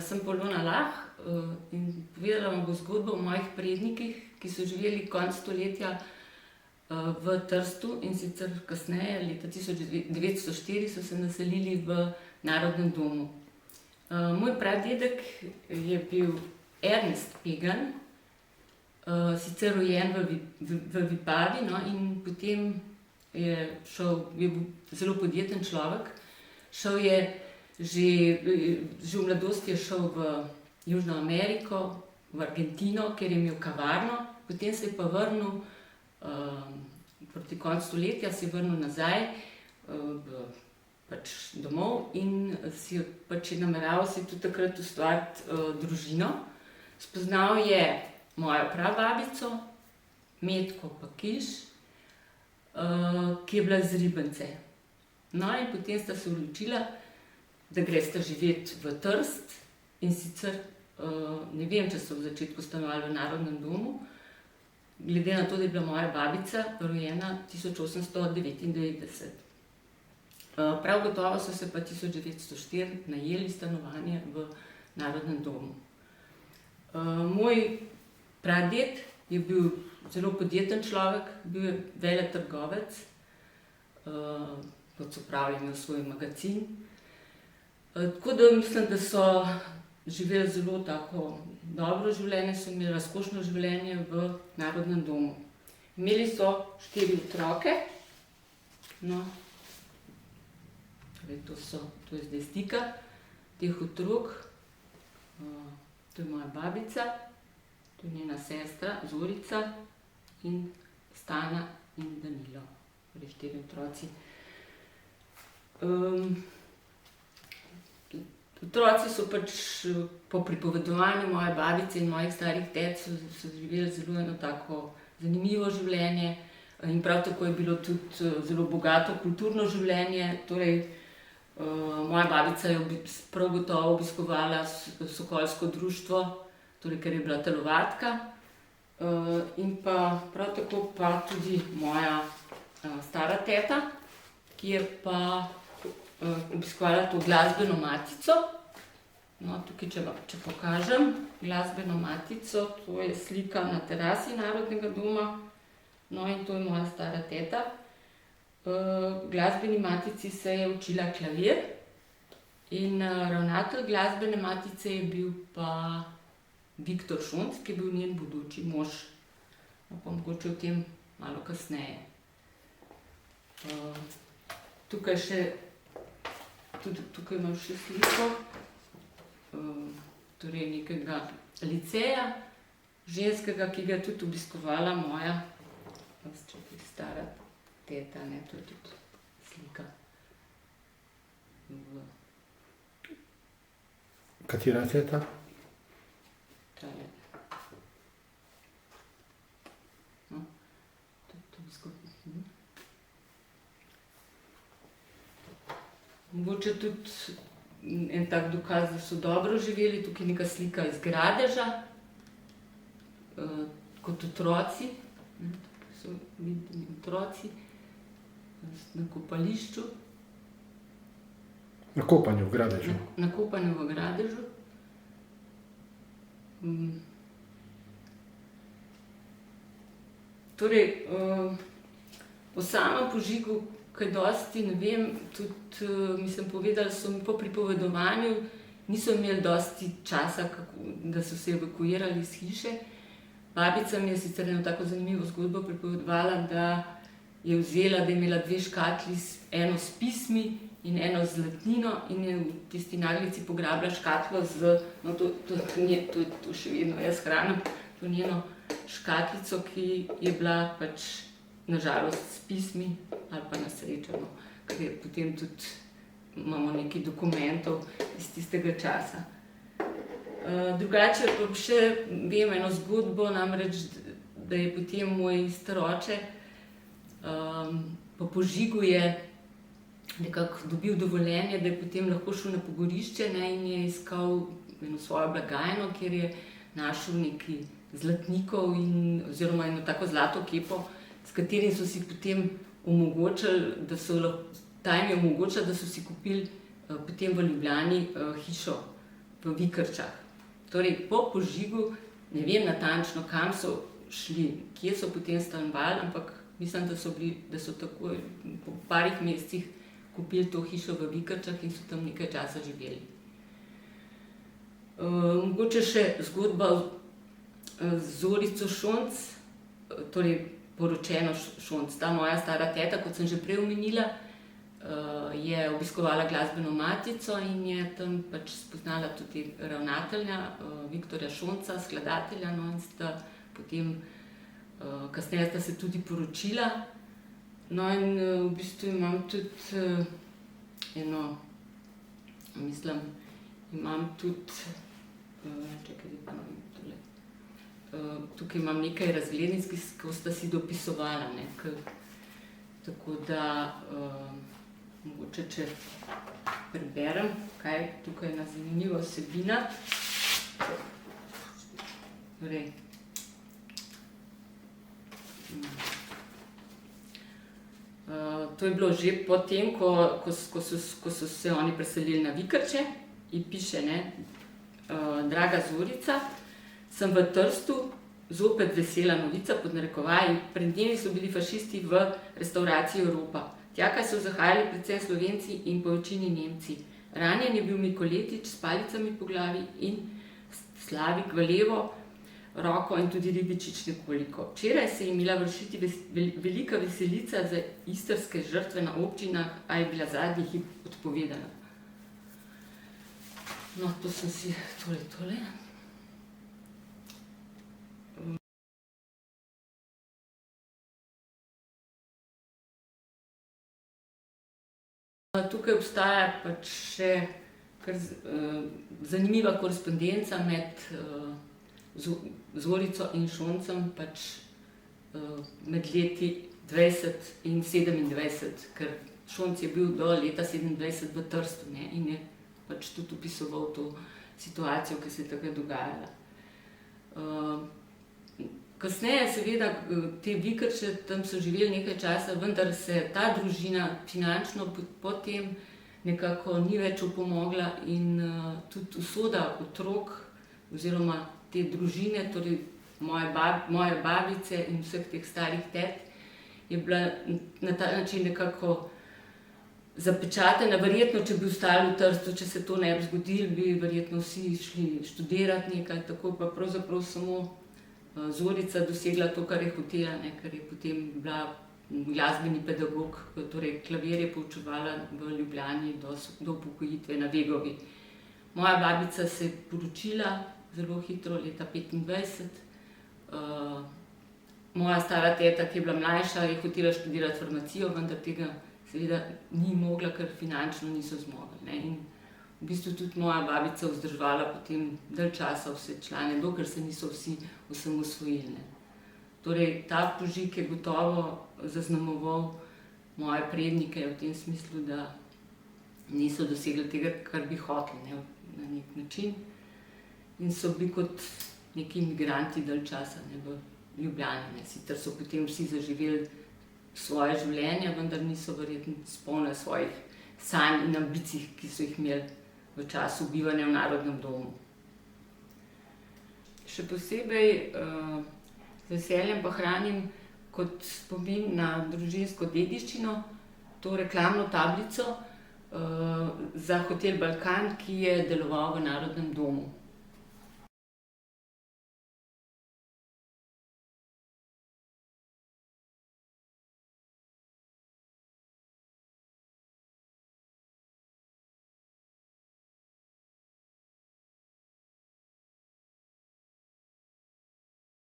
Sem Polona Lah in povedala vam bo zgodbo o mojih prednikih, ki so živeli konec stoletja v Trstu in sicer kasneje, leta 1904, so se naselili v Narodnem domu. Moj pradedek je bil Ernest Pegan, sicer rojen v Vipavi, no, in potem je bil zelo podjeten človek. Že v mladosti je šel v Južno Ameriko, v Argentino, kjer je imel kavarno, potem se je pa vrnil proti koncu stoletja, se je vrnil nazaj domov in si je nameraval si tudi takrat ustvariti družino. Spoznal je mojo prababico, Metko Pakiš, ki je bila iz Ribnice. No, in potem sta se odločila, da gresta živeti v Trst in sicer, ne vem, če so v začetku stanovali v Narodnem domu, glede na to, da je bila moja babica rojena 1899. Prav gotovo so se pa 1904 najeli stanovanje v Narodnem domu. Moj praded je bil zelo podjeten človek, bil je veletrgovec, kot so pravili, imel svoj magazin. Tako da mislim, da so živeli zelo tako dobro življenje, so imeli razkošno življenje v Narodnem domu. Imeli so 4 otroke, no, to je zdaj slika teh otrok. To je moja babica, to je njena sestra Zorica in Stana in Danilo, torej 4 otroci. Otroci so pač po pripovedovanju moje babice in mojih starih tet so živeli zelo eno tako zanimivo življenje in prav tako je bilo tudi zelo bogato kulturno življenje. Torej, moja babica je prav gotovo obiskovala Sokolsko društvo, torej, ker je bila telovadka, in pa prav tako pa tudi moja stara teta, ki je pa obiskovala to glasbeno matico. No, tukaj, če pokažem glasbeno matico, to je slika na terasi Narodnega doma. No, in to je moja stara teta. Glasbeni matici se je učila klavir in ravnatelj glasbene matice je bil pa Viktor Šunc, ki je bil njen bodoči mož. No, pa mogoče o tem malo kasneje. Tukaj imam še sliko, torej nekega liceja ženskega, ki ga je tudi obiskovala moja stara teta, ne, to je tudi slika. Katera teta? Tale. No, to je obiskovala. Mogoče tudi en tak dokaz, da so dobro živeli, tukaj neka slika iz Gradeža, kot otroci, so vidni otroci na kopališču. Na kopanju v Gradežu. Na kopanju v Gradežu. Torej, o samem požigu kaj dosti ne vem, tudi, mislim, povedali so mi po pripovedovanju, niso imeli dosti časa, da so se evakuirali iz hiše. Babica mi je sicer eno tako zanimivo zgodbo pripovedovala, da je vzela, da je imela 2 škatli, eno s pismi in eno z zlatnino in je v tisti naglici pograbila škatlo z, no to še vedno jaz hranim, to njeno škatlico, ki je bila pač na žalost s pismi ali pa na srečo, no, ker potem tudi imamo nekaj dokumentov iz tistega časa. Drugače pa še vem eno zgodbo, namreč, da je potem moj staroče po požigu je nekako dobil dovoljenje, da je potem lahko šel na pogorišče, ne, in je iskal eno svojo blagajno, kjer je našel nekaj zlatnikov oziroma eno tako zlato kepo, s katerim so si potem omogočili, da so si kupili potem v Ljubljani hišo v Vikrčah. Torej, po požigu, ne vem natančno, kam so šli, kje so potem stanovali, ampak mislim, da so takoj po parih mesecih kupili to hišo v Vikrčah in so tam nekaj časa živeli. Mogoče še zgodba z Zorico Šonc, torej poročeno Šonc. Ta moja stara teta, kot sem že prej omenila, je obiskovala glasbeno matico in je tam pač spoznala tudi ravnatelja Viktorja Šonca, skladatelja, no, in sta potem kasneje sta se tudi poročila. No in v bistvu imam tudi tukaj imam nekaj razglednic, ki sta si dopisovala, ne, tako da mogoče, če preberem, kaj tukaj je zanimiva vsebina. Torej, to je bilo že potem, ko so se oni preselili na Vikrče in piše, ne, draga Zorica, sem v Trstu, zopet vesela novica, pod narekovaji, pred dnevi so bili fašisti v restavraciji Evropa. Tjakaj so zahajali predvsem Slovenci in po večini Nemci. Ranjen je bil Mikoletič s palicami po glavi in Slavik v levo roko in tudi Ribičič nekoliko. Včeraj se je imela vršiti velika veselica za istrske žrtve na občinah, a je bila zadnji hip odpovedana. No, to sem si tole. Tukaj obstaja pač še kar zanimiva korespondenca med Zorico in Šoncem pač med leti 20 in 27, ker Šonc je bil do leta 27 v Trstu, ne, in je pač tudi opisoval to situacijo, ki se je takrat dogajala. Kasneje, seveda, te Vikrče, tam so živeli nekaj časa, vendar se ta družina finančno potem nekako ni več opomogla in tudi usoda otrok oziroma te družine, torej moje babice in vseh teh starih tet, je bila na ta način nekako zapečatena. Verjetno, če bi ostali v Trstu, če se to ne bi zgodilo, bi verjetno vsi šli študirati nekaj, tako pa pravzaprav samo Zorica dosegla to, kar je hotela, ne, ker je potem bila glasbeni pedagog, torej klavir je poučevala v Ljubljani do upokojitve na Vegovi. Moja babica se je poročila zelo hitro, leta 25. Moja stara teta, ki je bila mlajša, je hotela študirati farmacijo, vendar tega seveda ni mogla, ker finančno niso zmogli, ne. In v bistvu tudi moja babica vzdrževala potem dalj časa vse člane, dokler se niso vsi osamosvojili, ne. Torej, ta požig je gotovo zaznamoval moje prednike v tem smislu, da niso dosegli tega, kar bi hoteli, ne, na nek način. In so bili kot neki imigranti dalj časa, ne, v Ljubljani, ne. Sicer so potem vsi zaživeli svoje življenje, vendar niso verjetno spomnili svojih sanj in ambicij, ki so jih imeli v času bivanja v Narodnem domu. Še posebej z veseljem pa hranim kot spomin na družinsko dediščino to reklamno tablico za hotel Balkan, ki je deloval v Narodnem domu.